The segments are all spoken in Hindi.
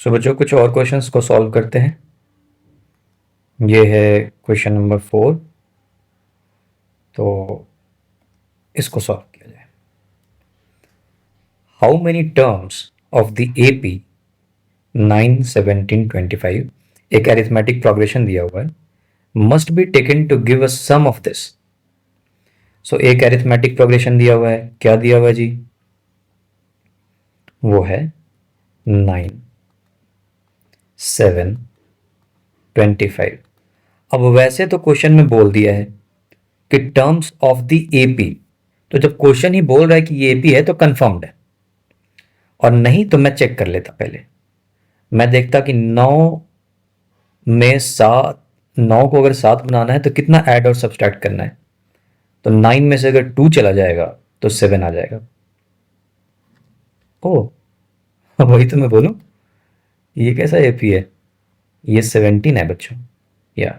सो बच्चों कुछ और क्वेश्चंस को सॉल्व करते हैं। ये है क्वेश्चन नंबर 4। तो इसको सॉल्व किया जाए। How many terms of the AP 9, 17, 25 एक अरिथमेटिक प्रोग्रेशन दिया हुआ है, must be taken to give a sum of this. So एक अरिथमेटिक प्रोग्रेशन दिया हुआ है, क्या दिया हुआ है जी? वो है 9, 7, 25। अब वैसे तो क्वेश्चन में बोल दिया है कि टर्म्स ऑफ द एपी, तो जब क्वेश्चन ही बोल रहा है कि ये एपी है तो कंफर्म्ड है। और नहीं तो मैं चेक कर लेता, पहले मैं देखता कि 9 में 7, 9 को अगर 7 बनाना है तो कितना ऐड और सब्सट्रैक्ट करना है। तो 9 में से अगर 2 चला जाएगा तो 7 आ जाएगा। ओ वही तो मैं बोलूं, ये कैसा एपी है? ये 17 है बच्चों। या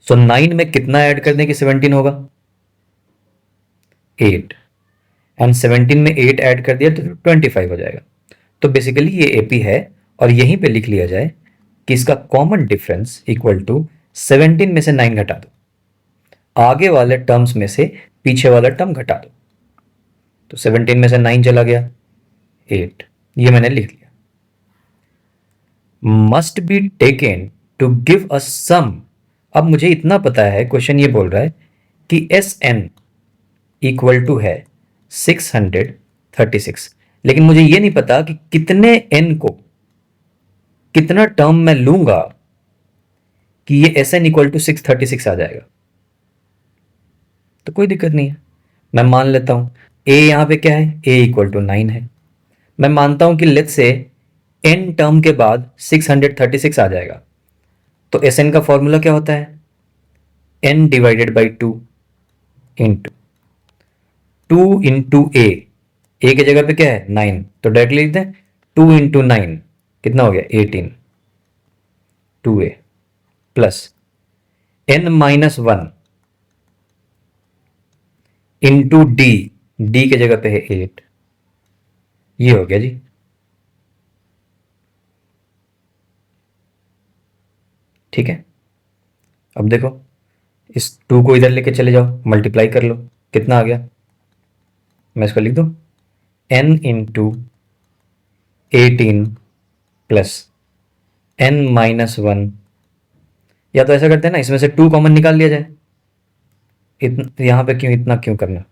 सो 9 में कितना ऐड करने की 17 होगा? 8। एंड 17 में 8 ऐड कर दिया तो 25 हो जाएगा। तो बेसिकली ये एपी है। और यहीं पे लिख लिया जाए कि इसका कॉमन डिफरेंस इक्वल टू 17 में से 9 घटा दो, आगे वाले टर्म्स में से पीछे वाला टर्म घटा दो। तो 17 में से 9 चला गया, 8। ये मैंने लिख लिया। Must be taken to give a sum. अब मुझे इतना पता है, क्वेश्चन ये बोल रहा है कि एस एन इक्वल टू है 636, लेकिन मुझे ये नहीं पता कि कितने एन को, कितना टर्म मैं लूंगा कि ये एस एन इक्वल टू 636 आ जाएगा। तो कोई दिक्कत नहीं है, मैं मान लेता हूं ए यहां पे क्या है, ए इक्वल टू 9 है। मैं मानता हूं कि लेट्स से एन टर्म के बाद 636 आ जाएगा। तो एस एन का फॉर्मूला क्या होता है? N divided by 2 into 2 into a की जगह पे क्या है 9, तो डायरेक्टली लिखते हैं 2 इंटू 9 कितना हो गया 18, 2a plus n-1 into D, D के जगह पे है 8। ये हो गया जी। ठीक है, अब देखो इस 2 को इधर लेके चले जाओ, मल्टीप्लाई कर लो, कितना आ गया? मैं इसको लिख दूं n इंटू 18 प्लस n-1। या तो ऐसा करते हैं ना, इसमें से 2 कॉमन निकाल लिया जाए। यहां पे क्यों इतना क्यों करना?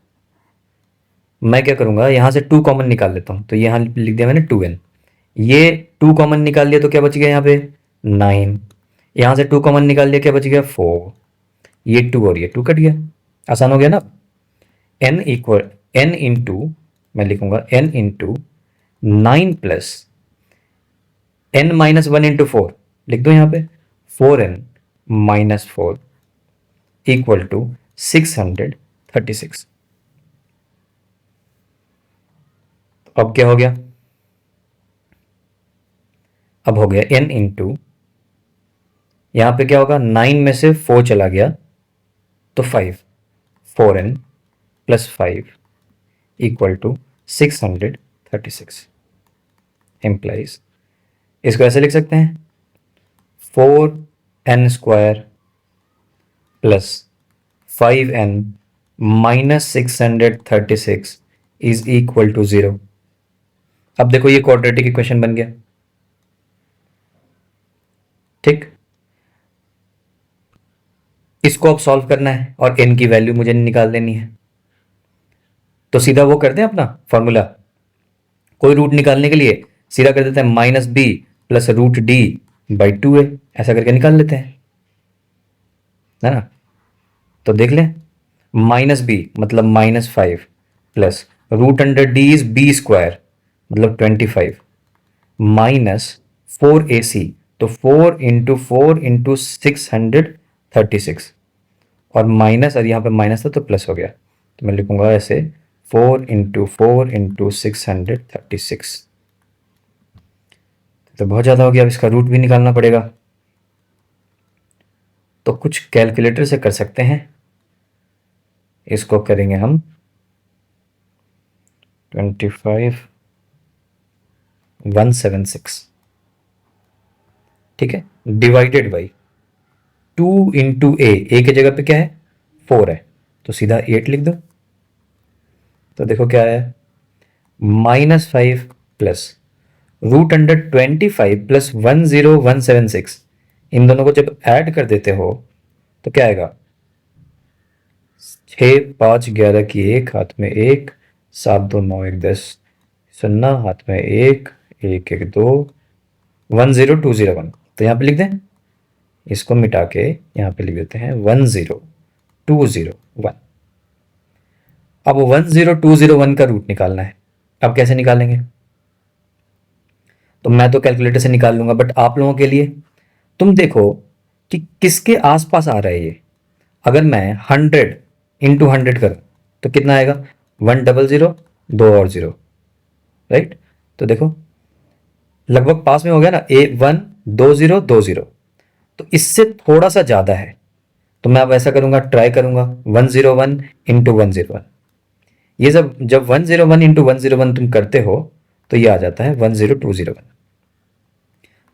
मैं क्या करूंगा, यहां से 2 कॉमन निकाल लेता हूं। तो यहां लिख दिया मैंने 2n। ये 2 कॉमन निकाल लिया तो क्या बच गया यहाँ पे 9। यहां से 2 कॉमन निकाल लिया, क्या बच गया 4। ये 2 और ये 2 कट गया, आसान हो गया ना। n इक्वल n इंटू, मैं लिखूंगा n into 9 plus n-1 into 4, लिख दो यहाँ पे 4n-4 इक्वल टू 636। अब क्या हो गया? अब हो गया n इंटू, यहां पे क्या होगा, 9 में से 4 चला गया तो 5, 4n plus 5 equal to 636 employees. इसको ऐसे लिख सकते हैं 4n² plus 5n minus 636 is equal to 0। अब देखो ये क्वाड्रेटिक इक्वेशन बन गया। ठीक, इसको अब सॉल्व करना है और n की वैल्यू मुझे निकाल देनी है। तो सीधा वो करते हैं अपना फॉर्मूला, कोई रूट निकालने के लिए सीधा कर देते हैं -b plus root D by 2a, ऐसा करके निकाल लेते हैं, है ना। तो देख लें, -b मतलब -5 plus root under D is b² मतलब 25 माइनस 4ac, तो 4 इंटू 4 इंटू 636 और माइनस, और यहाँ पे माइनस था तो प्लस हो गया। तो मैं लिखूंगा ऐसे 4 इंटू 4 इंटू 636। तो बहुत ज़्यादा हो गया, अब इसका रूट भी निकालना पड़ेगा। तो कुछ कैलकुलेटर से कर सकते हैं। इसको करेंगे हम 25 176, ठीक है, डिवाइडेड बाई 2 इंटू ए की जगह पे क्या है 4 है, तो सीधा 8 लिख दो। तो देखो क्या है, -5 प्लस √25 प्लस 10176, इन दोनों को जब ऐड कर देते हो तो क्या आएगा, 6 5 11 की 1, हाथ में 1, 7 2 9 1 10, 0 हाथ में 1 1 1 2, 10201, तो यहाँ पे लिख दें, इसको मिटा के यहाँ पे लिख देते हैं 10201। अब 10201 का रूट निकालना है। अब कैसे निकालेंगे, तो मैं तो कैलकुलेटर से निकाल लूंगा, बट आप लोगों के लिए तुम देखो कि किसके आसपास आ रहा है ये। अगर मैं 100 × 100 करूं तो कितना आएगा, 100, 2 और 0, राइट। तो देखो लगभग पास में हो गया ना, 1 2 0 2 0, तो इससे थोड़ा सा ज़्यादा है, तो मैं अब ऐसा करूंगा, ट्राई करूंगा 101 × 101। ये जब 101 × 101 तुम करते हो तो ये आ जाता है 10201।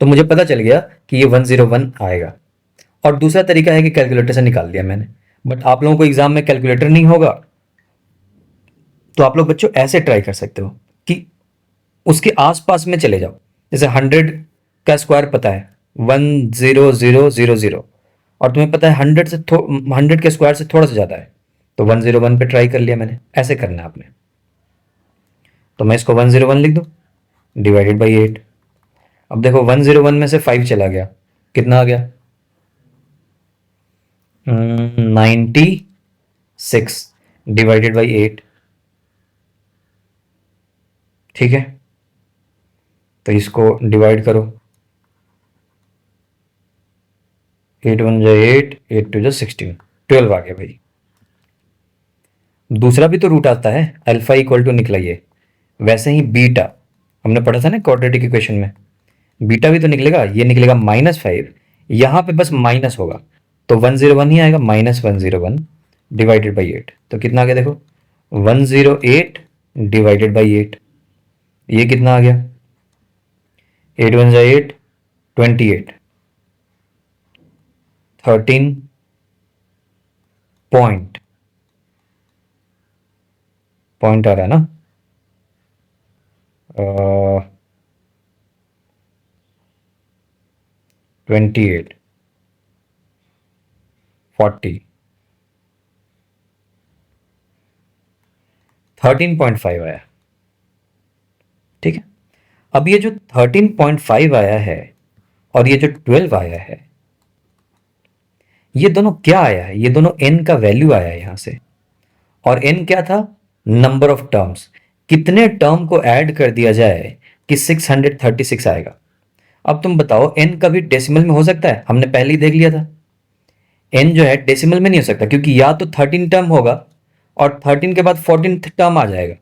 तो मुझे पता चल गया कि ये 101 आएगा। और दूसरा तरीका है कि कैलकुलेटर से निकाल दिया मैंने, बट आप लोगों को एग्जाम में कैलकुलेटर नहीं होगा, तो आप लोग बच्चों ऐसे ट्राई कर सकते हो कि उसके आसपास में चले जाओ। जैसे 100 का स्क्वायर पता है 10000, और तुम्हें पता है 100 के स्क्वायर से थोड़ा सा ज़्यादा है, तो 101 पे ट्राई कर लिया मैंने। ऐसे करना है आपने। तो मैं इसको 101 लिख दूँ, डिवाइडेड बाई 8। अब देखो 101 में से 5 चला गया, कितना आ गया, 96 डिवाइडेड बाई 8, ठीक है। तो इसको डिवाइड करो, 8 1 जा 8, 8 2 जा 16, 12 आ गया भाई। दूसरा भी तो रूट आता है, अल्फा इक्वल टू निकला ये, वैसे ही बीटा हमने पढ़ा था ना क्वाड्रेटिक इक्वेशन में, बीटा भी तो निकलेगा, ये निकलेगा -5, यहाँ पे बस माइनस होगा, तो 101 ही आएगा, -101 डिवाइडेड बाई 8, तो कितना आ गया देखो, 108 डिवाइडेड बाई 8, ये कितना आ गया, 8 1 जा 8, 28, 13 पॉइंट आ रहा है ना, 28 40 13.5 आया, ठीक है। अब ये जो 13.5 आया है और ये जो 12 आया है, ये दोनों क्या आया है, ये दोनों n का वैल्यू आया है यहां से, और n क्या था, नंबर ऑफ टर्म्स, कितने टर्म को ऐड कर दिया जाए कि 636 आएगा। अब तुम बताओ n कभी डेसिमल में हो सकता है, हमने पहले ही देख लिया था, n जो है डेसिमल में नहीं हो सकता, क्योंकि या तो 13 टर्म होगा और 13 के बाद 14 टर्म आ जाएगा।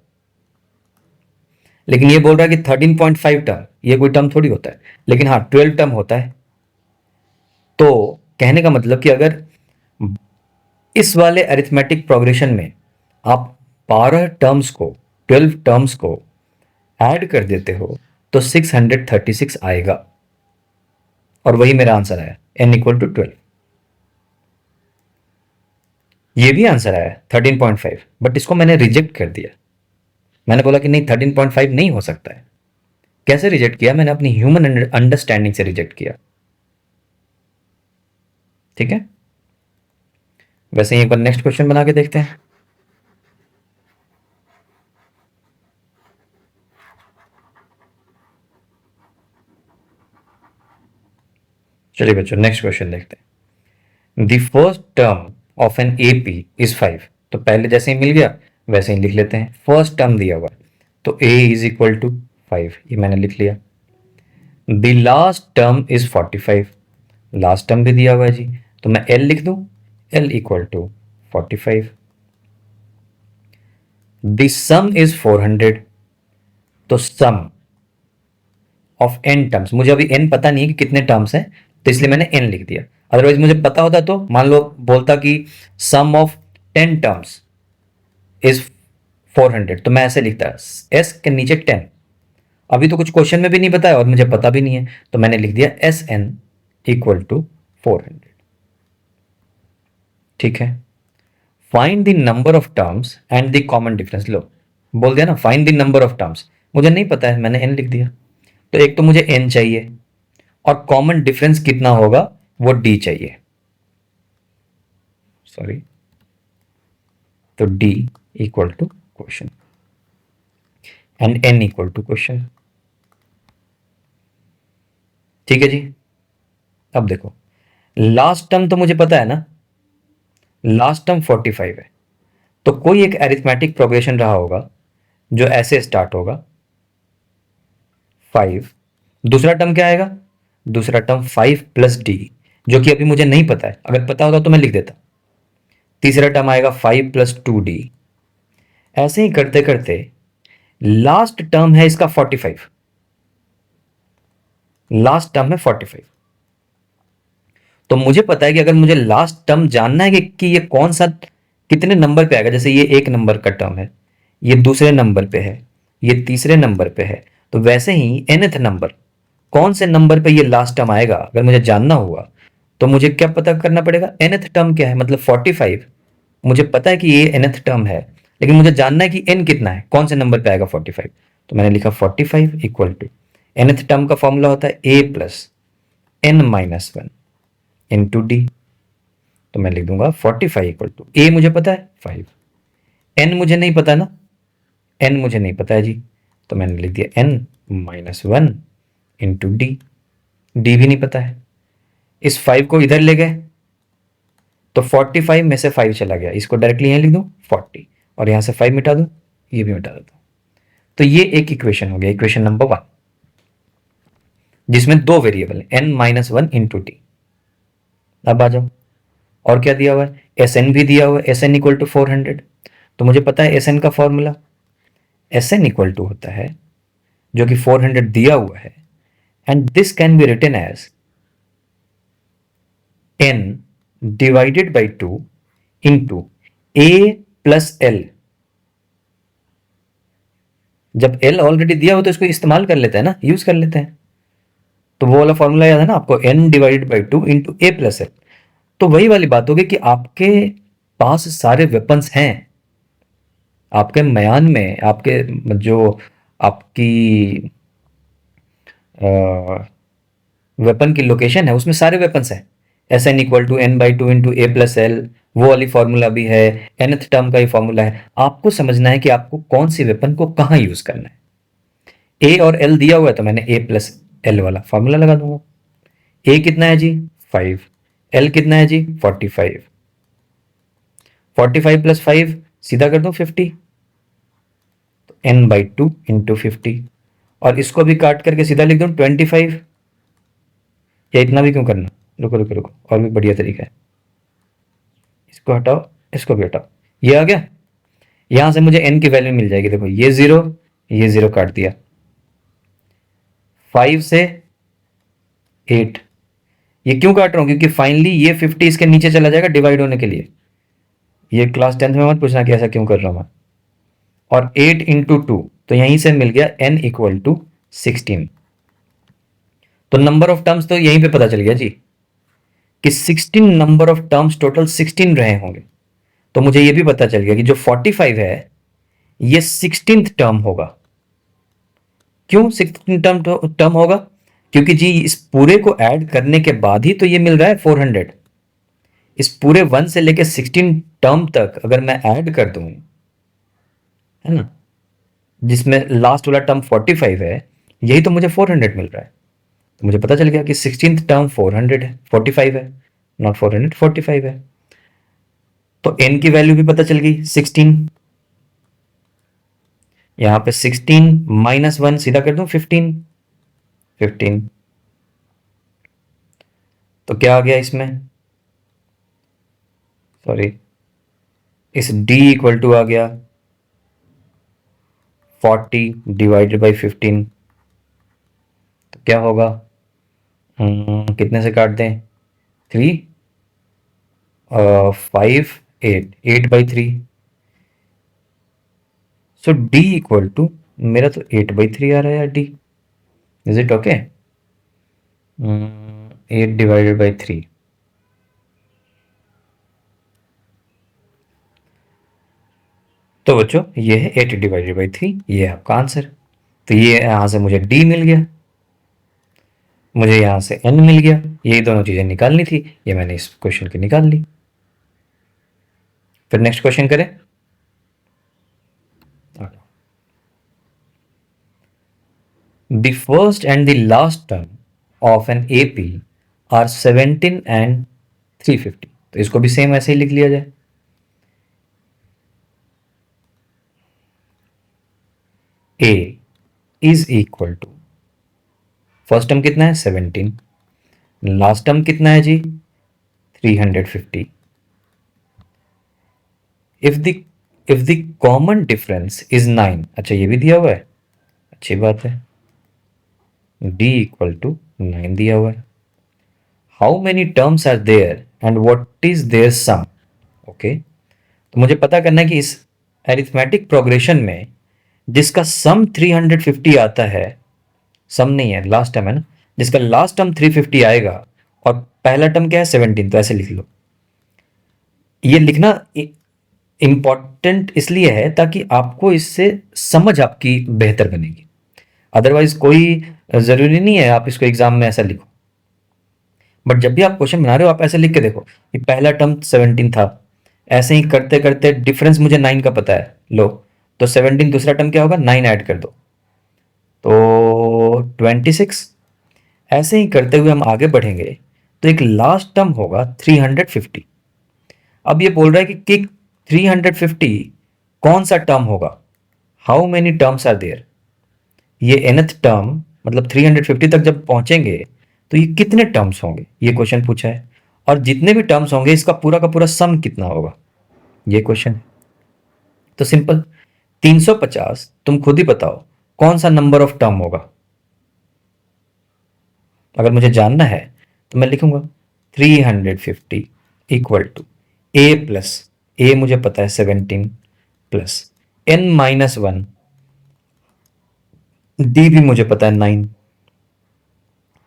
लेकिन ये बोल रहा है कि 13.5 टर्म, ये कोई टर्म थोड़ी होता है, लेकिन हाँ 12 टर्म होता है। तो कहने का मतलब कि अगर इस वाले अरिथमेटिक प्रोग्रेशन में आप 12 टर्म्स को, 12 टर्म्स को ऐड कर देते हो तो 636 आएगा, और वही मेरा आंसर आया, n इक्वल टू 12। ये भी आंसर आया 13.5, बट इसको मैंने रिजेक्ट कर दिया। मैंने बोला कि नहीं 13.5 नहीं हो सकता है। कैसे रिजेक्ट किया, मैंने अपनी ह्यूमन अंडरस्टैंडिंग से रिजेक्ट किया, ठीक है। वैसे ही एक बार नेक्स्ट क्वेश्चन बना के देखते हैं। चलिए बच्चों नेक्स्ट क्वेश्चन देखते हैं। The first term of an AP is 5, तो पहले जैसे ही मिल गया वैसे ही लिख लेते हैं, फर्स्ट टर्म दिया हुआ, तो a इज इक्वल टू 5, ये मैंने लिख लिया। The last term is 45, last term भी दिया हुआ है जी, तो मैं l लिख दूं, l equal to 45। The sum is 400, तो सम ऑफ n टर्म्स, मुझे अभी n पता नहीं है कि कितने टर्म्स हैं, तो इसलिए मैंने n लिख दिया। अदरवाइज मुझे पता होता तो मान लो बोलता कि सम ऑफ 10 टर्म्स इज 400, तो मैं ऐसे लिखता s के नीचे 10, अभी तो कुछ क्वेश्चन में भी नहीं बताया और मुझे पता भी नहीं है, तो मैंने लिख दिया एस एन इक्वल टू 400। ठीक है, find the number of terms and the common difference. लो, बोल दिया ना find the number of terms, मुझे नहीं पता है, मैंने एन लिख दिया। तो एक तो मुझे एन चाहिए और कॉमन डिफरेंस कितना होगा वो डी चाहिए, सॉरी, तो D equal to question and n equal to question. ठीक है जी। अब देखो, लास्ट टर्म तो मुझे पता है ना, लास्ट टर्म 45 है, तो कोई एक एरिथमेटिक प्रोग्रेशन रहा होगा जो ऐसे स्टार्ट होगा 5। दूसरा टर्म क्या आएगा, दूसरा टर्म 5 प्लस डी, जो कि अभी मुझे नहीं पता है, अगर पता होता तो मैं लिख देता। तीसरा टर्म आएगा 5 प्लस 2d। ऐसे ही करते करते लास्ट टर्म है इसका 45, लास्ट टर्म है 45। तो मुझे पता है कि अगर मुझे लास्ट टर्म जानना है कि ये कौन सा कितने नंबर पे आएगा, जैसे ये एक नंबर का टर्म है, ये दूसरे नंबर पे है, ये तीसरे नंबर पे है, तो वैसे ही nth नंबर कौन से नंबर पे ये लास्ट टर्म आएगा अगर मुझे जानना हुआ, तो मुझे क्या पता करना पड़ेगा, nth टर्म क्या है, मतलब 45। मुझे पता है कि ये nth टर्म है, लेकिन मुझे जानना है कि n कितना है, कौन से नंबर पे आएगा 45। तो मैंने लिखा 45 इक्वल टू nth टर्म का फॉर्मूला होता है a plus n minus 1 into D. तो मैं लिख दूंगा 45 इक्वल टू ए मुझे पता है 5, n मुझे नहीं पता ना, n मुझे नहीं पता है जी, तो मैंने लिख दिया n minus 1 into D. D भी नहीं पता है, इस 5 को इधर ले गए तो 45 में से 5 चला गया, इसको डायरेक्टली यहां लिख दूं 40 और यहां से 5 मिटा दूं, ये भी मिटा देता हूं। तो ये एक इक्वेशन हो गया, इक्वेशन नंबर 1, जिसमें दो वेरिएबल है n माइनस 1 इंटू टी। अब आ जाओ, और क्या दिया हुआ है, एस एन भी दिया हुआ है, एस एन इक्वल टू 400। तो मुझे पता है एस एन का formula, s n equal to होता है जो कि 400 दिया हुआ है, and this can be written as n divided by 2 into a plus l. जब l ऑलरेडी दिया हो तो इसको इस्तेमाल कर लेते हैं ना, यूज कर लेते हैं। तो वो वाला फॉर्मूला याद है ना आपको, n divided by 2 into a plus L. तो वही वाली बात होगी कि आपके पास सारे वेपन्स हैं, आपके मयान में, आपके जो आपकी वेपन की लोकेशन है उसमें सारे वेपन्स हैं। S n equal to n by two into a plus l, वो वाली फॉर्मूला भी है, nth टर्म का ही फॉर्मूला है। आपको समझना है कि आपको कौन सी वेपन को कहाँ यूज करना है। ए और एल दिया हुआ है तो मैंने ए प्लस एल वाला फॉर्मूला लगा दूंगा। ए कितना है जी 5, एल कितना है जी 45, 45 प्लस 5 सीधा कर दो 50, तो n बाई 2 इंटू 50, और इसको भी काट करके सीधा लिख दूं 25। या इतना भी क्यों करना, रुको रुको रुको, और भी बढ़िया तरीका है, इसको हटाओ, इसको भी हटाओ, ये आ गया। यहां से मुझे n की वैल्यू मिल जाएगी, देखो ये 0, ये 0 काट दिया, 5 से 8, ये क्यों काट रहा हूं, क्योंकि फाइनली ये 50 इसके नीचे चला जाएगा डिवाइड होने के लिए। ये क्लास 10th में मत पूछना कि ऐसा क्यों कर रहा हूं मैं। और 8 इंटू 2, तो यहीं से मिल गया n इक्वल टू 16। तो नंबर ऑफ टर्म्स तो यहीं पे पता चल गया जी कि 16 नंबर ऑफ टर्म्स टोटल 16 रहे होंगे। तो मुझे ये भी पता चल गया कि जो 45 है ये 16th टर्म होगा। क्यों 16 टर्म होगा, क्योंकि जी इस पूरे को ऐड करने के बाद ही तो ये मिल रहा है 400। इस पूरे 1 से लेके 16 टर्म तक अगर मैं ऐड कर दूं, है ना, जिसमें लास्ट वाला टर्म 45 है, यही तो मुझे 400 मिल रहा है। तो मुझे पता चल गया कि 16th टर्म 400 है, 45 है, नॉट 400, 45 है। तो n की वैल्यू भी पता चल गई 16, यहां पे 16 माइनस 1 सीधा कर दूं 15, 15। तो क्या आ गया इसमें, सॉरी, इस d इक्वल टू आ गया 40 डिवाइडेड बाई 15। तो क्या होगा, कितने से काट दें, 3, 5, 8, 8/3। सो d इक्वल टू, मेरा तो 8/3 आ रहा है यार d। Is it okay? 8 divided by 3, तो बच्चों ये है 8 डिवाइडेड बाई 3, ये है आपका आंसर। तो ये यहां से मुझे डी मिल गया, मुझे यहां से एन मिल गया, यही दोनों चीजें निकालनी थी, ये मैंने इस क्वेश्चन की निकाल ली। फिर नेक्स्ट क्वेश्चन करें। The first and the last term of an AP are 17 and 350, तो इसको भी सेम ऐसे ही लिख लिया जाए। A is equal to, first term कितना है 17, लास्ट टर्म कितना है जी 350। If the common difference is 9, अच्छा ये भी दिया हुआ है, अच्छी बात है, d इक्वल टू 9 दिया हुआ है। How many terms are there and what is their sum, okay. तो मुझे पता करना है कि इस एरिथमेटिक प्रोग्रेशन में जिसका सम 350 आता है, सम नहीं है लास्ट टर्म है ना, जिसका लास्ट टर्म 350 आएगा और पहला टर्म क्या है 17, तो ऐसे लिख लो। ये लिखना इंपॉर्टेंट इसलिए है ताकि आपको इससे समझ आपकी बेहतर बनेगी, अदरवाइज कोई जरूरी नहीं है आप इसको एग्जाम में ऐसा लिखो, बट जब भी आप क्वेश्चन बना रहे हो आप ऐसे लिख के देखो कि पहला टर्म 17 था, ऐसे ही करते करते डिफरेंस मुझे 9 का पता है, लो तो 17 दूसरा टर्म क्या होगा 9 ऐड कर दो तो 26, ऐसे ही करते हुए हम आगे बढ़ेंगे तो एक लास्ट टर्म होगा 350। अब ये बोल रहा है कि 350 कौन सा टर्म होगा, how many terms are there, ये nth टर्म मतलब 350 तक जब पहुंचेंगे तो ये कितने टर्म्स होंगे, ये क्वेश्चन पूछा है, और जितने भी टर्म्स होंगे इसका पूरा का पूरा सम कितना होगा, ये क्वेश्चन है। तो सिंपल 350, तुम खुद ही बताओ कौन सा नंबर ऑफ टर्म होगा। अगर मुझे जानना है तो मैं लिखूंगा 350 इक्वल टू ए प्लस, ए मुझे पता है 17 प्लस n-1, डी भी मुझे पता है 9,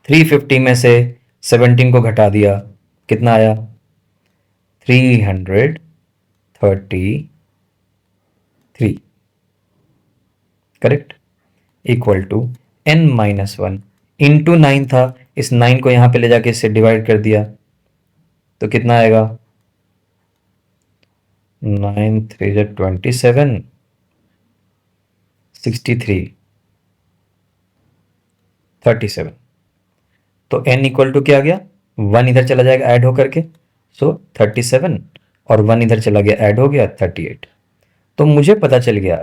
350 में से 17 को घटा दिया कितना आया 333, correct, equal to n-1 into 9 था, इस 9 को यहां पे ले जाके इससे डिवाइड कर दिया तो कितना आएगा 9 3 27, 63, 37, तो n इक्वल टू क्या आ गया 1 इधर चला जाएगा ऐड होकर के, सो 37 और 1 इधर चला गया ऐड हो गया 38। तो मुझे पता चल गया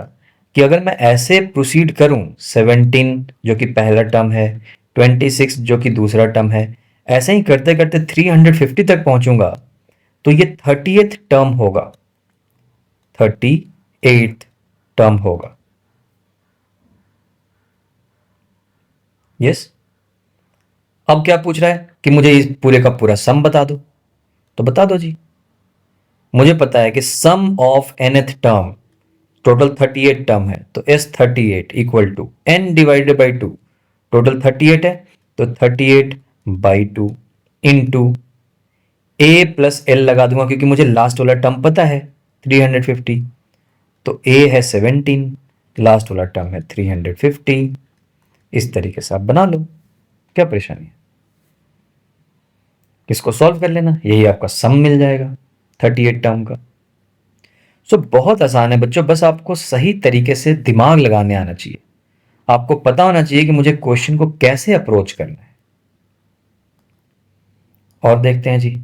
कि अगर मैं ऐसे प्रोसीड करूं 17 जो कि पहला टर्म है, 26 जो कि दूसरा टर्म है, ऐसे ही करते करते 350 तक पहुंचूंगा तो ये 30th टर्म होगा, 38th टर्म होगा। यस, अब क्या पूछ रहा है कि मुझे इस पूरे का पूरा सम बता दो, तो बता दो जी। मुझे पता है कि sum of nth term total 38 term है, तो S38 equal to n divided by 2, total 38 है तो 38 by 2 into a plus l लगा दूंगा क्योंकि मुझे लास्ट वाला टर्म पता है 350, तो a है 17, लास्ट वाला टर्म है 350, इस तरीके से आप बना लो, क्या परेशानी है, इसको सॉल्व कर लेना, यही आपका सम मिल जाएगा 38 टर्म का। सो बहुत आसान है बच्चों, बस आपको सही तरीके से दिमाग लगाने आना चाहिए, आपको पता होना चाहिए कि मुझे क्वेश्चन को कैसे अप्रोच करना है। और देखते हैं जी,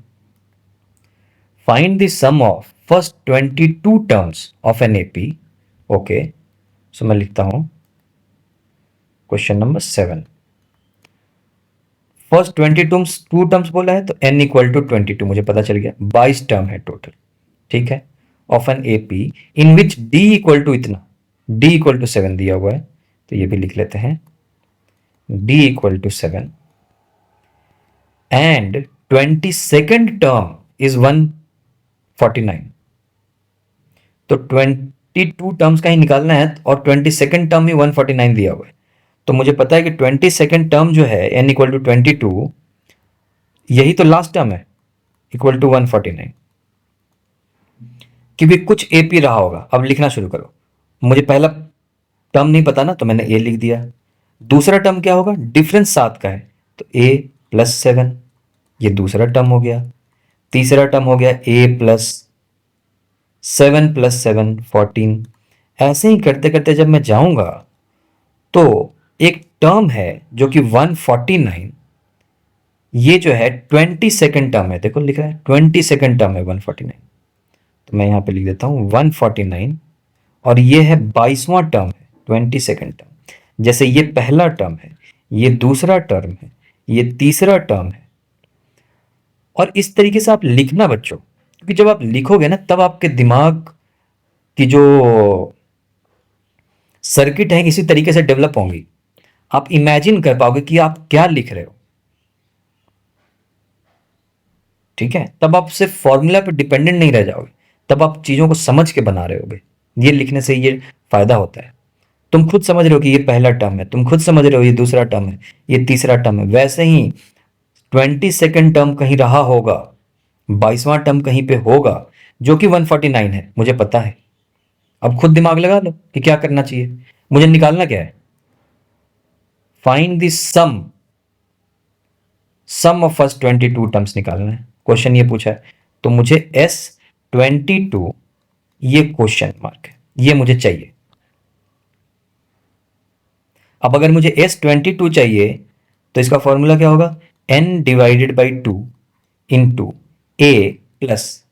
find the sum of first 22 terms of an AP, okay. So मैं लिखता हूं क्वेश्चन नंबर 7, फर्स्ट 22 टर्म्स बोला है तो n इक्वल टू 22 मुझे पता चल गया, 22 टर्म है टोटल, ठीक है, of an AP in which d equal to इतना, d इक्वल टू 7 दिया हुआ है, तो ये भी लिख लेते हैं d equal to 7 and 22nd term is 149, तो 22 टर्म्स का ही निकालना है और 22nd टर्म में 149 दिया हुआ है, तो मुझे पता है कि 22nd टर्म जो है n इक्वल टू 22, यही तो लास्ट टर्म है, इक्वल टू 149, कि भी कुछ AP रहा होगा। अब लिखना शुरू करो। मुझे पहला टर्म नहीं पता ना, तो मैंने A लिख दिया। दूसरा टर्म क्या होगा, डिफरेंस 7 का है, तो A प्लस 7, ये दूसरा टर्म हो गया। तीसरा टर्म हो गया A प्लस 7 प्लस 7 14। ऐसे ही करते करते जब मैं जाऊंगा तो एक टर्म है जो कि 149, ये जो है 22nd टर्म है, देखो लिख रहा है 22nd टर्म है 149, तो मैं यहां पे लिख देता हूं 149, और ये है 22वां टर्म है 22nd टर्म। जैसे ये पहला टर्म है, ये दूसरा टर्म है, ये तीसरा टर्म है, और इस तरीके से आप लिखना बच्चों, क्योंकि जब आप लिखोगे ना तब आपके दिमाग की जो सर्किट है इसी तरीके से डेवलप होंगी। आप इमेजिन कर पाओगे कि आप क्या लिख रहे हो, ठीक है। तब आप सिर्फ फॉर्मूला पे डिपेंडेंट नहीं रह जाओगे, तब आप चीजों को समझ के बना रहे होगे। ये लिखने से ये फायदा होता है। तुम खुद समझ रहे हो कि ये पहला टर्म है, तुम खुद समझ रहे हो ये दूसरा टर्म है, ये तीसरा टर्म है। वैसे ही 22nd टर्म कहीं रहा होगा, 22वां टर्म कहीं पे होगा जो कि 149 है, मुझे पता है। अब खुद दिमाग लगा लो कि क्या करना चाहिए। मुझे निकालना क्या है, find the sum of first 22 terms निकालना है। क्वेश्चन ये पूछा है, तो मुझे S22, ये क्वेश्चन मार्क है, ये मुझे चाहिए। अब अगर मुझे S22 चाहिए तो इसका फॉर्मूला क्या होगा, n divided by 2 into A plus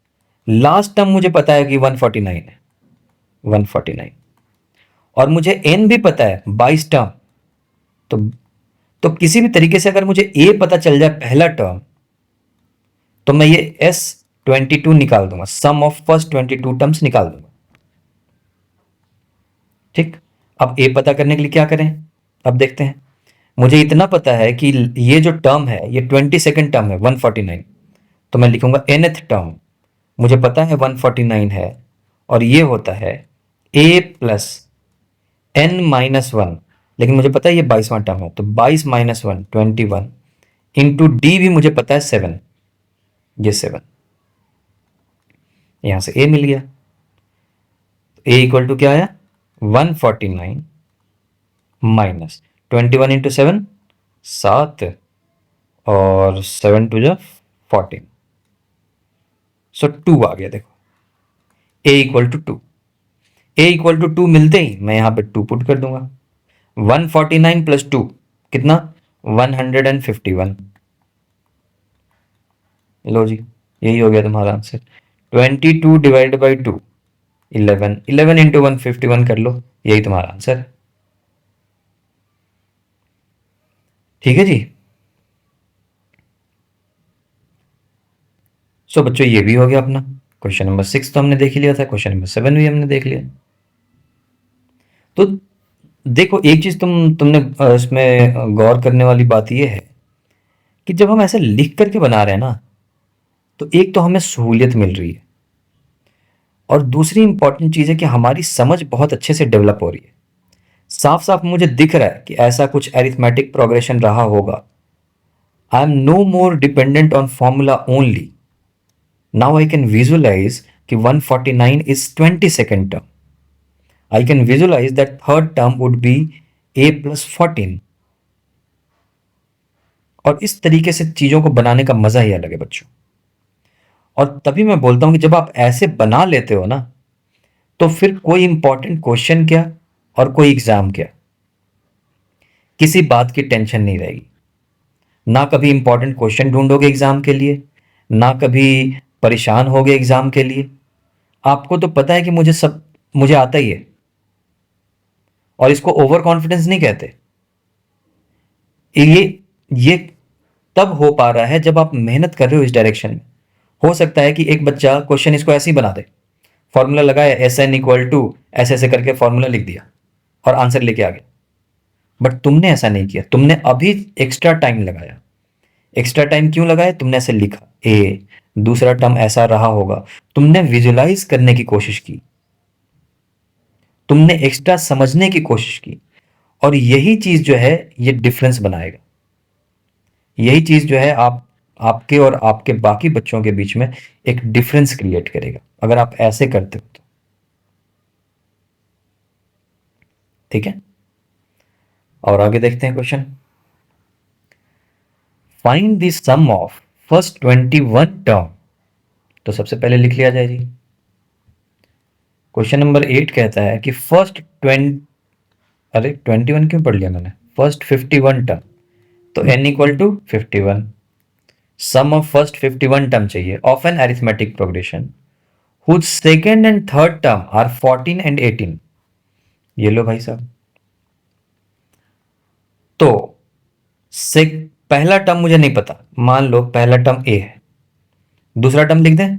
last term मुझे पता है कि 149 है, 149, और मुझे n भी पता है 22 टर्म। तो किसी भी तरीके से अगर मुझे A पता चल जाए पहला टर्म, तो मैं ये S22 निकाल दूंगा, सम ऑफ फर्स्ट 22 टर्म्स निकाल दूंगा, ठीक। अब A पता करने के लिए क्या करें, अब देखते हैं। मुझे इतना पता है कि ये जो टर्म है ये 22nd टर्म है 149, तो मैं लिखूंगा nth टर्म, मुझे पता है 149 है, और ये होता है A प्लस n माइनस 1, लेकिन मुझे पता है ये 22वां टर्म है, तो 22 माइनस 1 21 इंटू डी भी मुझे पता है 7, ये 7, यहां से A मिल गया। A इक्वल टू क्या आया, 149 माइनस 21 इंटू 7 7, और 7 टू जा 14, सो 2 आ गया। देखो A equal to 2, A equal to 2 मिलते ही मैं यहां पे 2 पुट कर दूंगा। 149 प्लस 2 कितना, 151। लो जी, यही हो गया तुम्हारा आंसर। 22 डिवाइड बाई 2 11, 11 इंटू 151 कर लो, यही तुम्हारा आंसर है। ठीक है जी। सो बच्चों ये भी हो गया अपना क्वेश्चन नंबर 6, तो हमने देख ही लिया था, क्वेश्चन नंबर 7 भी हमने देख लिया। तो देखो एक चीज तुमने इसमें गौर करने वाली बात यह है कि जब हम ऐसे लिख करके बना रहे हैं ना, तो एक तो हमें सहूलियत मिल रही है, और दूसरी इंपॉर्टेंट चीज है कि हमारी समझ बहुत अच्छे से डेवलप हो रही है। साफ साफ मुझे दिख रहा है कि ऐसा कुछ अरिथमेटिक प्रोग्रेशन रहा होगा। I am no more dependent on formula only. Now I can visualize कि 149 is 22nd term. I can visualize that third term would be A plus 14, और इस तरीके से चीजों को बनाने का मजा ही अलग है बच्चों। और तभी मैं बोलता हूं कि जब आप ऐसे बना लेते हो ना, तो फिर कोई इंपॉर्टेंट क्वेश्चन क्या और कोई एग्जाम क्या, किसी बात की टेंशन नहीं रहेगी। ना कभी इंपॉर्टेंट क्वेश्चन ढूंढोगे एग्जाम के लिए, ना कभी परेशान होगे एग्जाम के लिए। आपको तो पता है कि मुझे आता ही है, और इसको ओवर कॉन्फिडेंस नहीं कहते। ये तब हो पा रहा है जब आप मेहनत कर रहे हो इस डायरेक्शन में। हो सकता है कि एक बच्चा क्वेश्चन इसको ऐसे ही बना दे, फॉर्मूला लगाया एस एन इक्वल टू ऐसे ऐसे करके फॉर्मूला लिख दिया और आंसर लेके आ गया। बट तुमने ऐसा नहीं किया, तुमने अभी एक्स्ट्रा टाइम लगाया। एक्स्ट्रा टाइम क्यों लगाया, तुमने ऐसे लिखा ए, दूसरा टर्म ऐसा रहा होगा, तुमने विजुलाइज करने की कोशिश की, तुमने एक्स्ट्रा समझने की कोशिश की, और यही चीज जो है ये डिफरेंस बनाएगा। यही चीज जो है आपके और आपके बाकी बच्चों के बीच में एक डिफरेंस क्रिएट करेगा अगर आप ऐसे करते हो तो। ठीक है, और आगे देखते हैं question. Find the sum of first 21 term. तो सबसे पहले लिख लिया जाए जी। क्वेश्चन नंबर 8 कहता है कि फर्स्ट 20, अरे 21 क्यों पढ़ लिया मैंने, फर्स्ट 51 टर्म। तो n equal to 51, sum of first 51 term चाहिए of an arithmetic progression whose second and third term are 14 and 18। ये लो भाई साहब, तो से पहला टर्म मुझे नहीं पता, मान लो पहला टर्म a है, दूसरा टर्म लिख दें।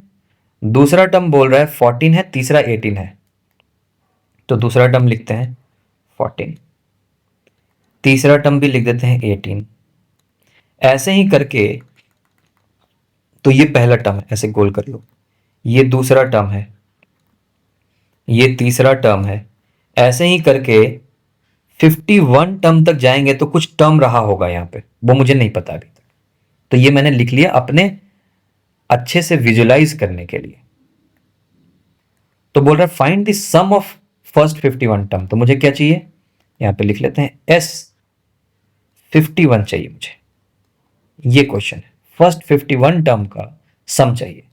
दूसरा टर्म बोल रहा है 14 है, तीसरा 18 है, तो दूसरा टर्म लिखते हैं 14, तीसरा टर्म भी लिख देते हैं 18। ऐसे ही करके, तो ये पहला टर्म है, ऐसे गोल कर लो, ये दूसरा टर्म है, ये तीसरा टर्म है। ऐसे ही करके 51 टर्म तक जाएंगे तो कुछ टर्म रहा होगा यहां पे, वो मुझे नहीं पता अभी तक। तो ये मैंने लिख लिया अपने अच्छे से विजुलाइज करने के लिए। तो बोल रहा है find the sum of first 51 term, तो मुझे क्या चाहिए, यहां पे लिख लेते हैं S51 चाहिए मुझे। ये क्वेश्चन है, फर्स्ट 51 टर्म का सम चाहिए।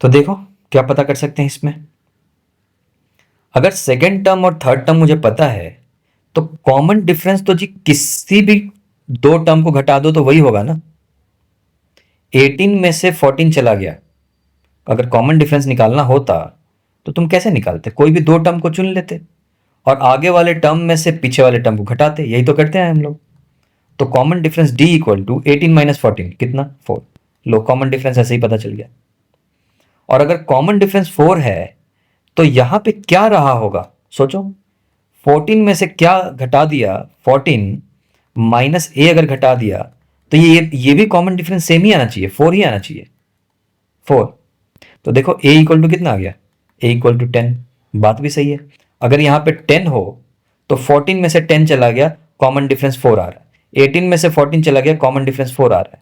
तो देखो क्या पता कर सकते हैं इसमें। अगर सेकेंड टर्म और थर्ड टर्म मुझे पता है तो कॉमन डिफरेंस तो जी किसी भी दो टर्म को घटा दो तो वही होगा ना। 18 में से 14 चला गया, अगर कॉमन डिफरेंस निकालना होता तो तुम कैसे निकालते, कोई भी दो टर्म को चुन लेते और आगे वाले टर्म में से पीछे वाले टर्म को घटाते, यही तो करते हैं हम लोग। तो common difference D equal to 18 minus 14 कितना 4। लो कॉमन डिफरेंस ऐसे ही पता चल गया। और अगर कॉमन डिफरेंस 4 है तो यहां पे क्या रहा होगा सोचो, 14 में से क्या घटा दिया, 14 माइनस a अगर घटा दिया तो ये भी कॉमन डिफरेंस सेम ही आना चाहिए, 4 ही आना चाहिए, 4। तो देखो a इक्वल टू कितना आ गया, a इक्वल टू 10। बात भी सही है, अगर यहां पे 10 हो तो 14 में से 10 चला गया, कॉमन डिफरेंस 4 आ रहा है, 18 में से 14 चला गया, कॉमन डिफरेंस 4 आ रहा है।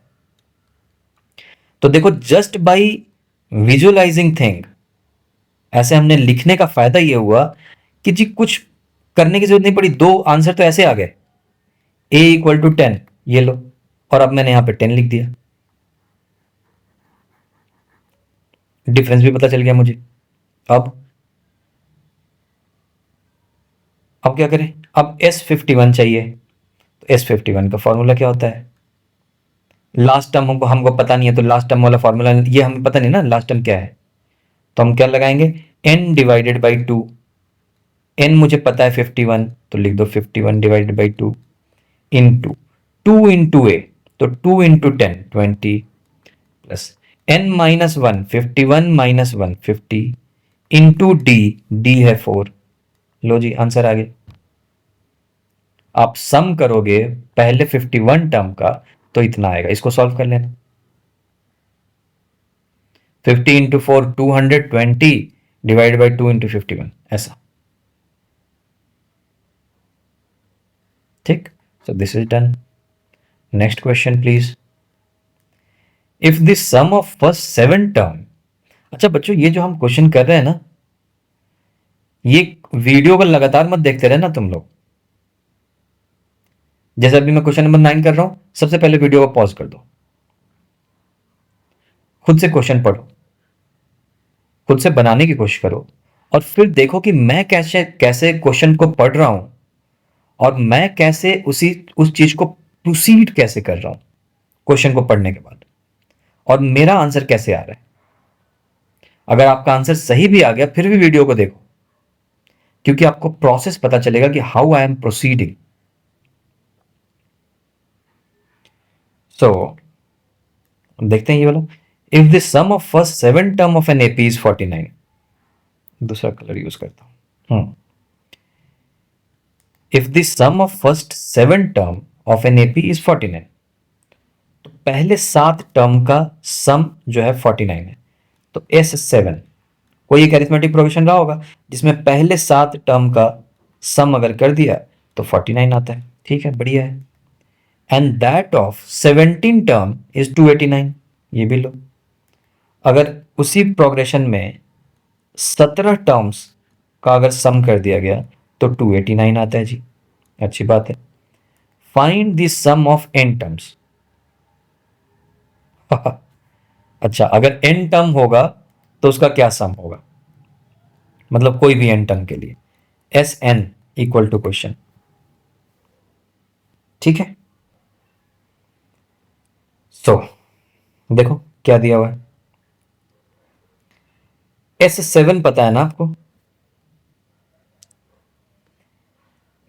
तो देखो जस्ट बाई विजुअलाइजिंग थिंग, ऐसे हमने लिखने का फायदा यह हुआ कि जी कुछ करने की जरूरत नहीं पड़ी, दो आंसर तो ऐसे आ गए, a इक्वल टू 10, ये लो, और अब मैंने यहां पे 10 लिख दिया, डिफरेंस भी पता चल गया मुझे। अब क्या करें, अब S51 चाहिए। तो S51 का फॉर्मूला क्या होता है, लास्ट टर्म हमको पता नहीं है, तो लास्ट टर्म वाला फॉर्मूला ये हमें पता नहीं ना लास्ट टर्म क्या है, तो हम क्या लगाएंगे, n डिवाइडेड बाई 2। n मुझे पता है 51, तो लिख दो 51 divided by 2 into 2 into a, तो 2 into 10 20 plus n minus 1 51 minus 1 50 into d है 4। लो जी आंसर आ गया। आप सम करोगे पहले 51 टर्म का तो इतना आएगा, इसको सॉल्व कर लेना। 50 इंटू 4 220 डिवाइड बाई 2 इंटू 51, ऐसा। ठीक, so this is done. Next question please. If the sum of first 7 term, अच्छा बच्चों ये जो हम क्वेश्चन कर रहे हैं ना, ये वीडियो को लगातार मत देखते रहना तुम लोग। जैसे अभी मैं क्वेश्चन नंबर 9 कर रहा हूं, सबसे पहले वीडियो को पॉज कर दो, खुद से क्वेश्चन पढ़ो, खुद से बनाने की कोशिश करो, और फिर देखो कि मैं कैसे कैसे क्वेश्चन को पढ़ रहा हूं और मैं कैसे उस चीज को प्रोसीड कैसे कर रहा हूं क्वेश्चन को पढ़ने के बाद, और मेरा आंसर कैसे आ रहा है। अगर आपका आंसर सही भी आ गया फिर भी वीडियो को देखो, क्योंकि आपको प्रोसेस पता चलेगा कि how I am proceeding. So देखते हैं ये वाला, if the sum of first 7 term of an AP is 49, दूसरा कलर यूज करता हूं। If the sum of first 7 term of an AP is 49, तो पहले 7 टर्म का सम जो है 49 है, तो S7 कोई एक अरिथमेटिक प्रोग्रेशन रहा होगा जिसमें पहले 7 टर्म का सम अगर कर दिया तो 49 आता है। ठीक है, बढ़िया है। And that of 17 term is 289, ये भी लो। अगर उसी प्रोग्रेशन में 17 टर्म्स का अगर सम कर दिया गया तो 289 आता है जी, अच्छी बात है। Find the sum of n terms. अच्छा, अगर n टर्म होगा तो उसका क्या सम होगा, मतलब कोई भी n टर्म के लिए s n equal to question. ठीक है, सो देखो क्या दिया हुआ है। S7 पता है ना आपको,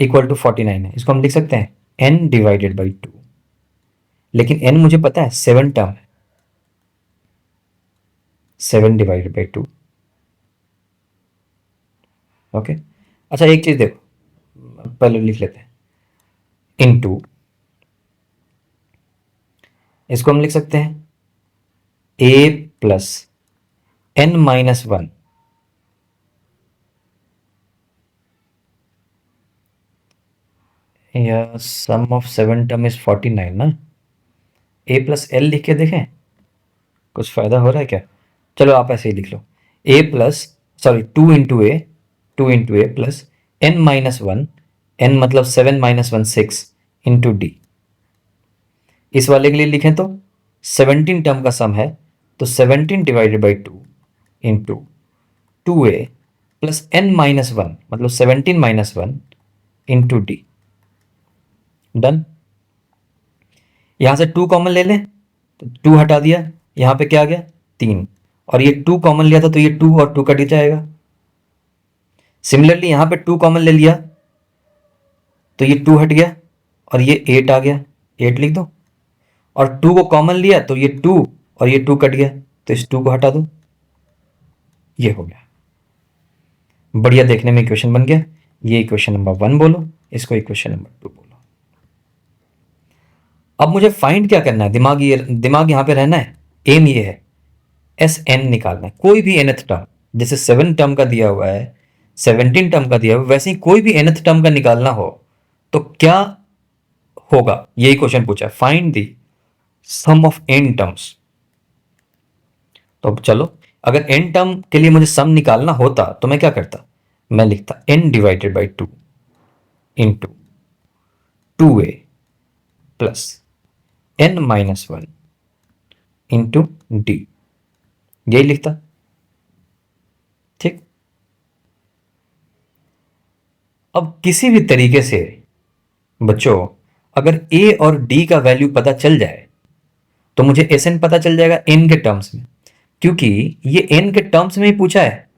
इक्वल टू 49 है। इसको हम लिख सकते हैं n डिवाइडेड बाई 2, लेकिन n मुझे पता है 7 टर्म है, 7 डिवाइडेड बाई 2। ओके, अच्छा एक चीज देखो, पहले लिख लेते हैं इनटू, इसको हम लिख सकते हैं a प्लस n-1 या सम ऑफ 7 टर्म इज 49 ना। a प्लस एल लिख के देखें, कुछ फायदा हो रहा है क्या? चलो आप ऐसे ही लिख लो, a plus sorry 2 into a plus n-1, n मतलब 7-1 6 इंटू डी। इस वाले के लिए लिखें तो 17 टर्म का सम है, तो 17 divided by 2 into 2a plus n-1 मतलब 17-1 इंटू डी। डन। यहां से 2 कॉमन ले लें तो 2 हटा दिया, यहां पे क्या आ गया 3, और ये 2 कॉमन लिया था तो ये 2 और 2 कट जाएगा। सिमिलरली यहां पे 2 कॉमन ले लिया तो ये 2 हट गया और ये 8 आ गया, 8 लिख दो। और 2 को कॉमन लिया तो ये 2 और ये 2 कट गया, तो इस 2 को हटा दो, ये हो गया। बढ़िया, देखने में इक्वेशन बन गया। ये इक्वेशन नंबर 1 बोलो, इसको इक्वेशन नंबर 2 बोलो। अब मुझे फाइंड क्या करना है, दिमाग यहां पे रहना है। एम ये है एस एन निकालना है, कोई भी nth टर्म, जैसे 7 टर्म का दिया हुआ है, 17 टर्म का दिया हुआ है, वैसे ही कोई भी nth टर्म का निकालना हो तो क्या होगा, यही क्वेश्चन पूछा है। Find the sum of n terms. तो अब चलो, अगर n टर्म के लिए मुझे सम निकालना होता तो मैं क्या करता, मैं लिखता n divided by 2 into 2a plus n-1 into D, यही लिखता। ठीक, अब किसी भी तरीके से बच्चों अगर a और d का वैल्यू पता चल जाए तो मुझे एस एन पता चल जाएगा n के टर्म्स में, क्योंकि ये n के टर्म्स में ही पूछा है।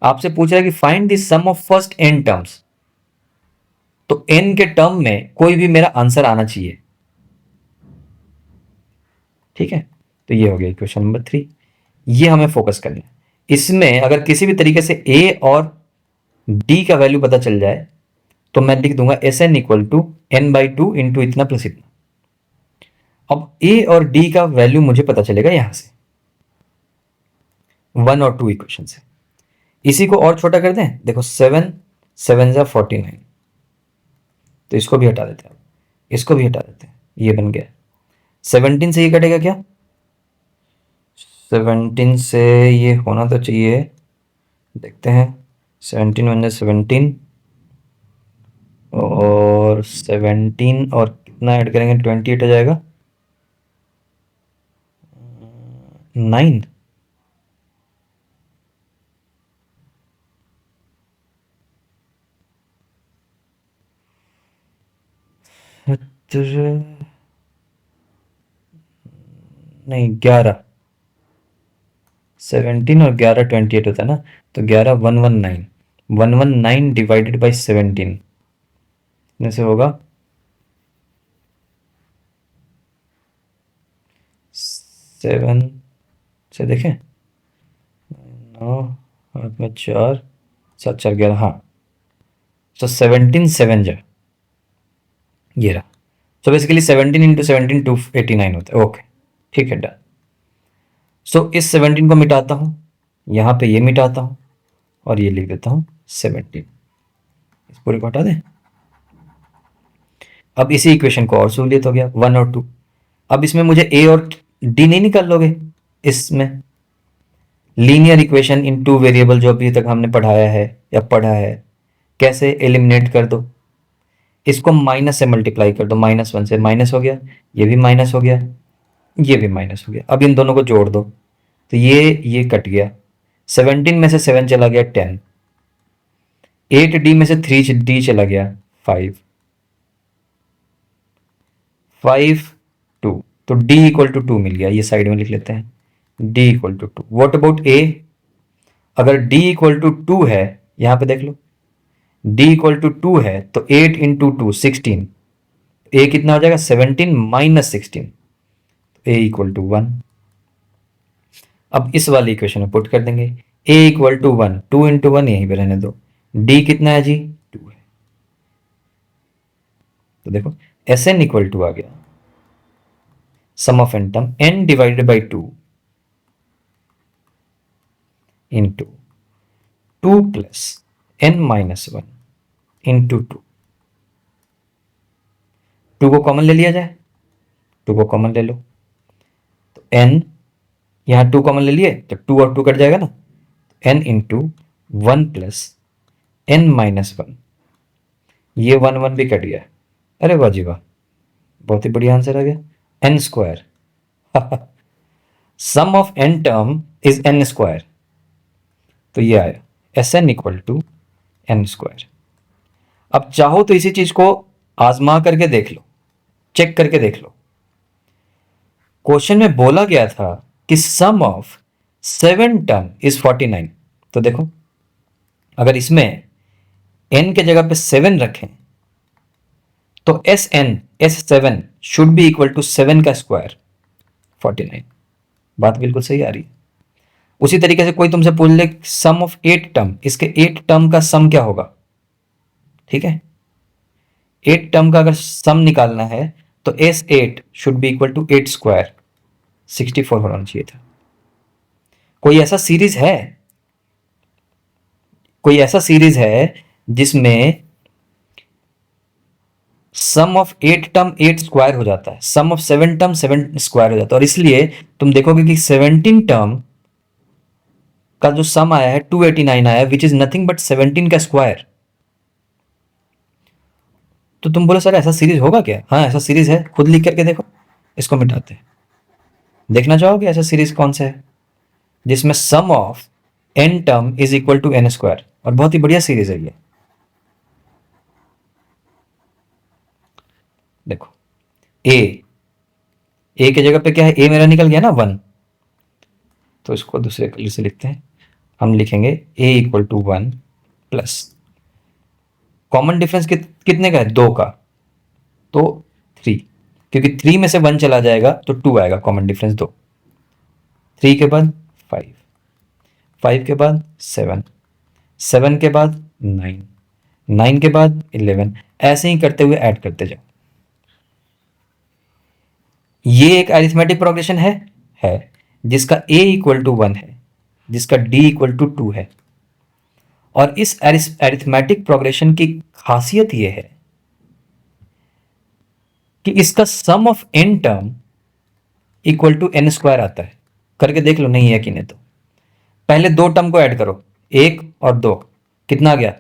आपसे पूछ रहा है कि find the sum of first n terms, तो n के टर्म में कोई भी मेरा आंसर आना चाहिए। ठीक है, तो ये हो गया क्वेश्चन नंबर 3। ये हमें फोकस करना है। इसमें अगर किसी भी तरीके से a और d का वैल्यू पता चल जाए तो मैं लिख दूंगा s n equal to n/2 into इतना प्लस इतना। अब a और d का वैल्यू मुझे पता चलेगा यहां से 1 और 2 इक्वेशन से। इसी को और छोटा कर दें, देखो 7 7 49, तो इसको भी हटा देते हैं, इसको भी हटा देते हैं, ये बन गया 17 से ये कटेगा क्या, 17 से ये होना तो चाहिए, देखते हैं 17 और 17 और कितना ऐड करेंगे 28 हो जाएगा 9। नहीं 11, 17 और 11 28 होता है ना, तो 11 119, 119 डिवाइडेड बाई 17 में से होगा 7 से, देखें 9 हाथ में 4 7 4 11, हाँ, तो 17 7 जा, ये रहा। सो बेसिकली 17 इंटू 17 289 होता है। ओके, ठीक है, डन। सो इस 17 को मिटाता हूं, यहां पे ये मिटाता हूं और ये लिख देता हूं 17। इस पूरे को हटा दें। अब इसी इक्वेशन को और सहूलियत हो गया 1 और 2। अब इसमें मुझे ए और डी नहीं निकाल लोगे इसमें? Linear equation in two variable जो अभी तक हमने पढ़ाया है या पढ़ा है, कैसे एलिमिनेट कर दो, इसको माइनस से मल्टीप्लाई कर दो, -1 से माइनस हो गया, ये भी माइनस हो गया, ये भी माइनस हो गया। अब इन दोनों को जोड़ दो तो ये कट गया, 17 में से 7 चला गया 10, 8d में से 3d चला गया 5, 5 2, तो d इक्वल टू 2 मिल गया। ये साइड में लिख लेते हैं, d equal to 2। What about a? अगर d इक्वल टू 2 है, यहां पे देख लो, d इक्वल टू 2 है तो 8 इंटू 2 16, a कितना हो जाएगा 17 माइनस 16, a इक्वल टू 1। अब इस वाली इक्वेशन में पुट कर देंगे, a इक्वल टू 1, 2 इंटू 1 यहीं पे रहने दो, d कितना है जी 2 है। तो देखो Sn इक्वल टू आ गया sum of n term n divided by 2 into 2 plus n minus 1 into 2। 2 को कॉमन ले लिया जाए, 2 को कॉमन ले लो तो n, यहां 2 कॉमन ले लिए तो 2 और 2 कट जाएगा ना, n into 1 plus n minus 1, ये 1 1 भी कट गया। अरे वाह जी वाह, बहुत ही बढ़िया आंसर आ गया, n square. Sum of n term is n square, तो ये आया Sn equal to n square. अब चाहो तो इसी चीज को आजमा करके देख लो, चेक करके देख लो। क्वेश्चन में बोला गया था कि सम ऑफ 7 टर्म इज 49, तो देखो अगर इसमें n के जगह पे 7 रखें तो S7 should be equal to 7 का स्क्वायर 49। बात बिल्कुल सही आ रही है। उसी तरीके से कोई तुमसे पूछ ले सम ऑफ 8 टर्म, इसके 8 टर्म का सम क्या होगा, ठीक है, 8 टर्म का अगर सम निकालना है तो S8 should be equal to 8 square 64 होना चाहिए था। कोई ऐसा सीरीज है, कोई ऐसा सीरीज है जिसमें सम ऑफ 8 टर्म 8 स्क्वायर हो जाता है, सम ऑफ 7 टर्म 7 स्क्वायर हो जाता है, और इसलिए तुम देखोगे कि 17 टर्म का जो सम आया है 289 आया है, विच इज नथिंग बट 17 का स्क्वायर। तो तुम बोलो सर ऐसा सीरीज होगा क्या? हाँ ऐसा सीरीज है, खुद लिख करके देखो, इसको मिटाते हैं, देखना चाहोगे ऐसा सीरीज कौन सा है जिसमें sum of n term is equal to n square, और बहुत ही बढ़िया सीरीज है ये। देखो a की जगह पे क्या है, a मेरा निकल गया ना 1, तो इसको दूसरे कलर से लिखते हैं, हम लिखेंगे a equal to 1 plus common difference कितने का है, 2 का, तो 3, क्योंकि 3 में से 1 चला जाएगा तो 2 आएगा, कॉमन डिफरेंस 2, 3 के बाद 5, 5 के बाद 7, 7 के बाद 9, 9 के बाद 11, ऐसे ही करते हुए ऐड करते जाओ। ये एक अरिथमेटिक प्रोग्रेशन है जिसका a इक्वल टू 1 है, जिसका d इक्वल टू 2 है, और इस अरिथमेटिक प्रोग्रेशन की खासियत यह है कि इसका sum of n term equal to n square आता है। करके देख लो, नहीं है कि नहीं तो पहले 2 टर्म को ऐड करो, 1 और 2, कितना आ गया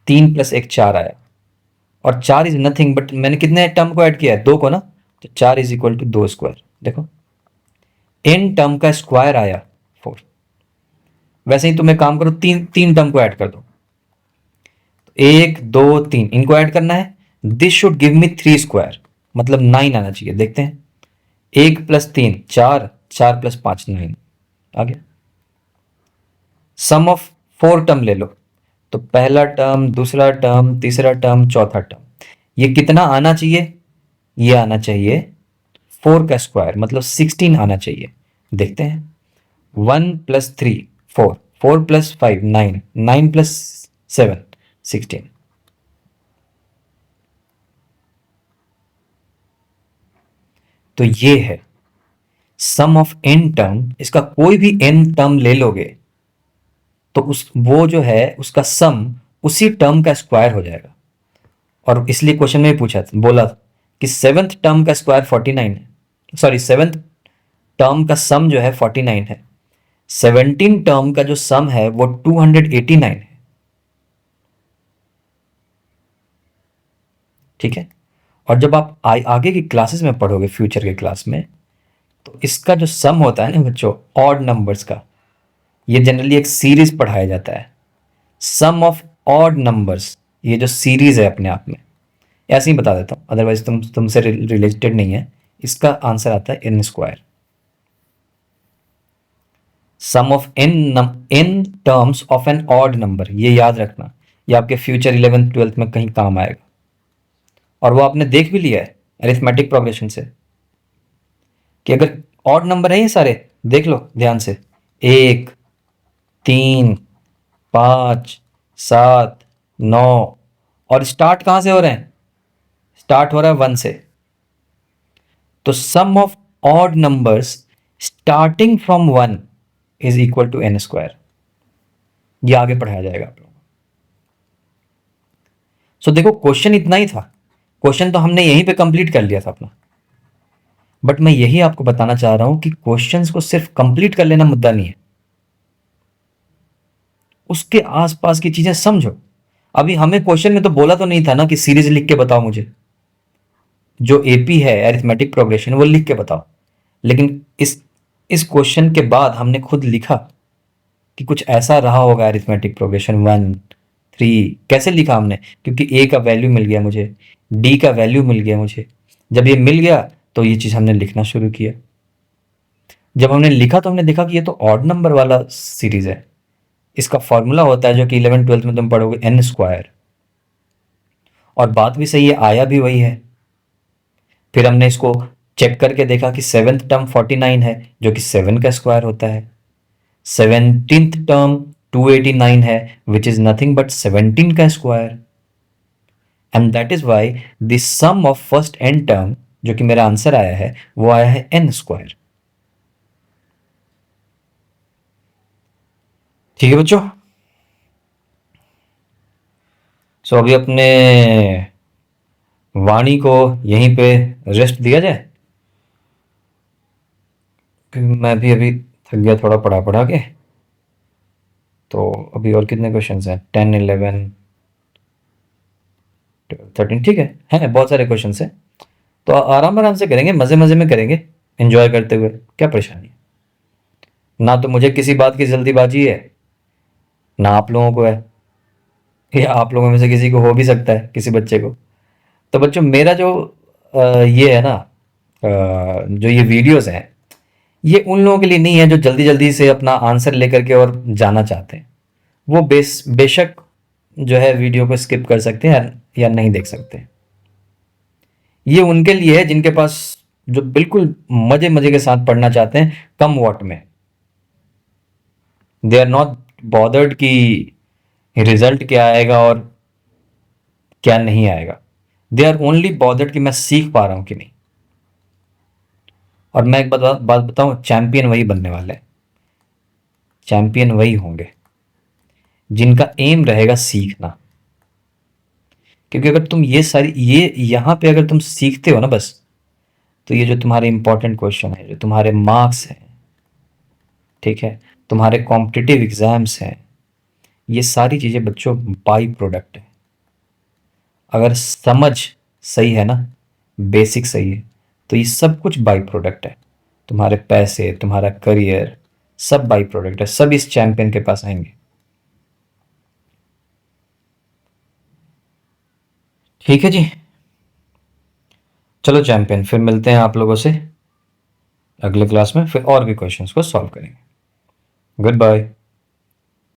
3 प्लस 1 4 आया, और 4 इज नथिंग बट मैंने कितने टर्म को ऐड किया है 2 को ना, तो 4 इज इक्वल टू 2 स्क्वायर। देखो n टर्म का स्क्वायर आया 4। वैसे ही तुम्हें काम करो, तीन टर्म को ऐड कर दो, 1 2 3 इनको ऐड करना है, this should give me 3 square, मतलब 9 आना चाहिए। देखते हैं, 1 प्लस 3 4, 4 प्लस 5 9 आ गया। सम ऑफ 4 टर्म ले लो, तो पहला टर्म, दूसरा टर्म, तीसरा टर्म, चौथा टर्म, ये कितना आना चाहिए, ये आना चाहिए 4 का स्क्वायर, मतलब 16 आना चाहिए। देखते हैं, 1 प्लस 3 4, 4 प्लस 5 9, 9 प्लस 7 16। तो ये है सम ऑफ n टर्म, इसका कोई भी n टर्म ले लोगे तो वो जो है उसका सम उसी टर्म का स्क्वायर हो जाएगा। और इसलिए क्वेश्चन में पूछा था, बोला कि सेवेंथ टर्म का स्क्वायर 49 है, सॉरी सेवेंथ टर्म का सम जो है 49 है, 17 टर्म का जो सम है वो 289 है। ठीक है। और जब आप आगे की क्लासेस में पढ़ोगे, फ्यूचर के क्लास में, तो इसका जो सम होता है ना बच्चों, ऑड नंबर्स का, ये जनरली एक सीरीज पढ़ाया जाता है, सम ऑफ ऑड नंबर्स, ये जो सीरीज है अपने आप में, ऐसे ही बता देता हूँ, अदरवाइज तुमसे रिलेटेड नहीं है। इसका आंसर आता है n square, sum of n terms of an odd number. ये याद रखना, ये आपके फ्यूचर 11th 12th में कहीं काम आएगा। और वो आपने देख भी लिया है अरिथमेटिक प्रोग्रेशन से, कि अगर ऑड नंबर है ये सारे, देख लो ध्यान से, 1, 3, 5, 7, 9, और स्टार्ट कहां से हो रहे हैं? स्टार्ट हो रहा है 1 से। तो sum of odd numbers starting from 1 is equal to n square. ये आगे पढ़ाया जाएगा आप लोगों को। सो देखो, क्वेश्चन इतना ही था, क्वेश्चन तो हमने यहीं पे कंप्लीट कर लिया था अपना। बट मैं यही आपको बताना चाह रहा हूं कि क्वेश्चंस को सिर्फ कंप्लीट कर लेना मुद्दा नहीं है, उसके आसपास की चीजें समझो। अभी हमें क्वेश्चन में तो बोला तो नहीं था ना कि सीरीज लिख के बताओ मुझे, जो एपी है अरिथमेटिक प्रोग्रेशन वो लिख के बताओ। लेकिन इस क्वेश्चन के बाद हमने खुद लिखा कि कुछ ऐसा रहा होगा अरिथमेटिक प्रोग्रेशन 1, 3। कैसे लिखा हमने? क्योंकि ए का वैल्यू मिल गया मुझे, डी का वैल्यू मिल गया मुझे। जब ये मिल गया तो ये चीज हमने लिखना शुरू किया। जब हमने लिखा तो हमने देखा कि ये तो ऑड नंबर वाला सीरीज है। इसका फॉर्मूला होता है जो कि 11th 12th में तुम पढ़ोगे, एन स्क्वायर। और बात भी सही है, आया भी वही है। फिर हमने इसको चेक करके देखा कि सेवेंथ टर्म 49 है, जो कि 7 का स्क्वायर होता है। 17th टर्म 289 है, विच इज नथिंग बट 17 का square. And that is why the sum of first n term, जो कि मेरा आंसर आया है, वो आया है एन स्क्वायर। ठीक है बच्चों। सो अभी अपने वाणी को यहीं पे रेस्ट दिया जाए, क्योंकि मैं भी अभी थक गया थोड़ा पढ़ा पढ़ा के। तो अभी और कितने क्वेश्चंस हैं? 10, 11, 13। ठीक है बहुत सारे क्वेश्चंस हैं। तो आराम आराम से करेंगे, मजे मजे में करेंगे, एंजॉय करते हुए। क्या परेशानी है? ना तो मुझे किसी बात की जल्दीबाजी है, ना आप लोगों को है, या आप लोगों में से किसी को हो भी सकता है, किसी बच्चे को। तो बच्चों, मेरा जो ये है ना, जो ये वीडियोस हैं, ये उन लोगों के लिए नहीं है जो जल्दी जल्दी से अपना आंसर लेकर के और जाना चाहते हैं। वो बेशक जो है वीडियो को स्किप कर सकते हैं या नहीं देख सकते। ये उनके लिए है जिनके पास, जो बिल्कुल मजे मजे के साथ पढ़ना चाहते हैं, कम वॉट में। दे आर नॉट बॉदर्ड कि रिजल्ट क्या आएगा और क्या नहीं आएगा। दे आर ओनली बॉदर्ड कि मैं सीख पा रहा हूं कि नहीं। और मैं एक बात बताऊं, चैंपियन वही बनने वाले हैं, चैंपियन वही होंगे जिनका एम रहेगा सीखना। क्योंकि अगर तुम ये सारी, ये यहां पे अगर तुम सीखते हो ना बस, तो ये जो तुम्हारे इंपॉर्टेंट क्वेश्चन है, जो तुम्हारे मार्क्स हैं, ठीक है, तुम्हारे कॉम्पिटिटिव एग्जाम्स हैं, ये सारी चीजें बच्चों बाई प्रोडक्ट है। अगर समझ सही है ना, बेसिक सही है, तो ये सब कुछ बाई प्रोडक्ट है। तुम्हारे पैसे, तुम्हारा करियर, सब बाई प्रोडक्ट है, सब इस चैंपियन के पास आएंगे। ठीक है जी, चलो चैंपियन, फिर मिलते हैं आप लोगों से अगले क्लास में, फिर और भी क्वेश्चंस को सॉल्व करेंगे। Good bye.